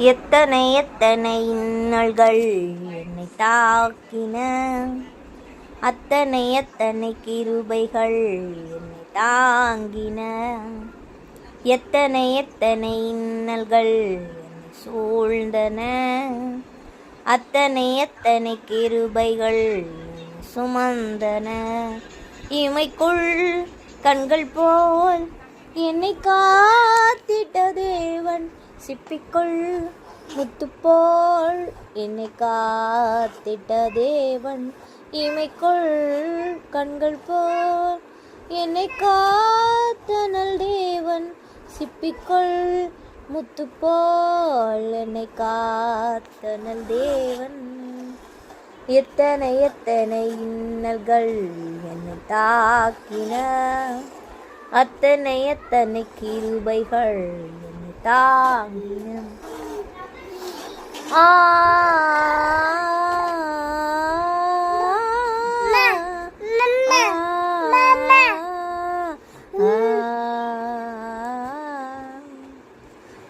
எத்தனை எத்தனை இன்னல்கள் என்னை தாக்கின, அத்தனை எத்தனை கிருபைகள் என்னை தாங்கின. எத்தனை எத்தனை இன்னல்கள் என்னை சூழ்ந்தன, அத்தனை எத்தனை கிருபைகள் என்னை சுமந்தன. இமைக்குள் கண்கள் போல் என்னை காத்திட்ட தேவன், சிப்பிக்குள் முத்துப்போல் என்னை காத்திட்ட தேவன். இமைக்குள் கண்கள் போல் என்னை காத்தனல் தேவன், சிப்பிக்குள் முத்துப்போல் என்னை காத்தனல் தேவன். எத்தனை எத்தனை இன்னல்கள் என்னை தாக்கின, அத்தனை எத்தனை கிருபைகள் என்னை தாங்கின.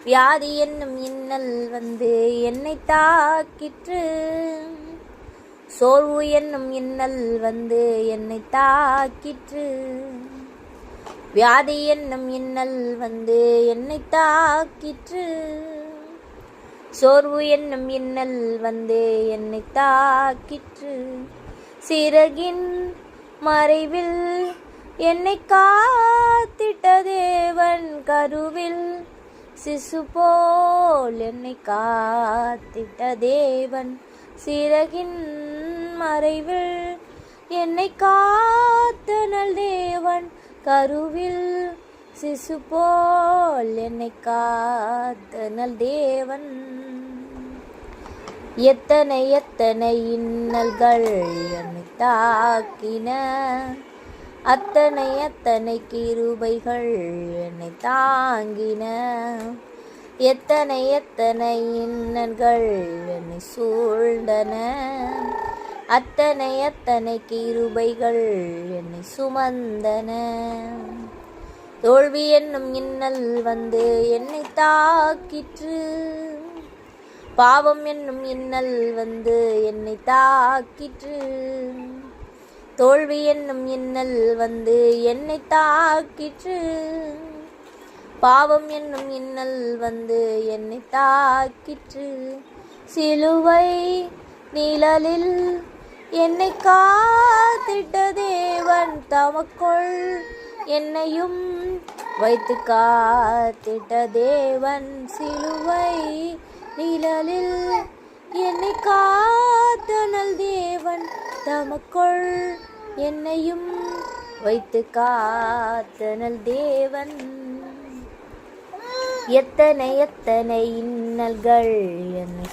வியாதி என்னும் இன்னல் வந்து என்னை தாக்கிற்று, சோர்வு என்னும் இன்னல் வந்து என்னை தாக்கிற்று. வியாதி என்னும் இன்னல் வந்து என்னை தாக்கிற்று, சோர்வு என்னும் இன்னல் வந்து என்னை தாக்கிற்று. சிறகின் மறைவில் என்னை காத்திட்ட தேவன், கருவில் சிசு போல் என்னை காத்திட்ட தேவன். சிறகின் மறைவில் என்னை காத்தனல் தேவன், கருவில் சிசு போல் என்னை காத்தனல் தேவன். எத்தனை எத்தனை இன்னல்கள் என்னை தாக்கின, அத்தனை அத்தனை கிருபைகள் என்னை தாங்கின. எத்தனை எத்தனை இன்னல்கள் என்னை சூழ்ந்தன, அத்தனை அத்தனை கிருபைகள் என்னை சுமந்தன. தோல்வி என்னும் இன்னல் வந்து என்னை தாக்கிற்று, பாவம் என்னும் இன்னல் வந்து என்னை தாக்கிற்று. தோல்வி என்னும் இன்னல் வந்து என்னை தாக்கிற்று, பாவம் என்னும் இன்னல் வந்து என்னை தாக்கிற்று. சிலுவை நிழலில் என்னை காத்திட்ட தேவன், தமக்குள் என்னையும் வைத்து காத்திட்ட தேவன். சிலுவை நிழலில் என்னை காத்தனல் தேவன், தமக்குள் என்னையும் வைத்து காத்தனல் தேவன். எத்தனை எத்தனை இன்னல்கள் என்னை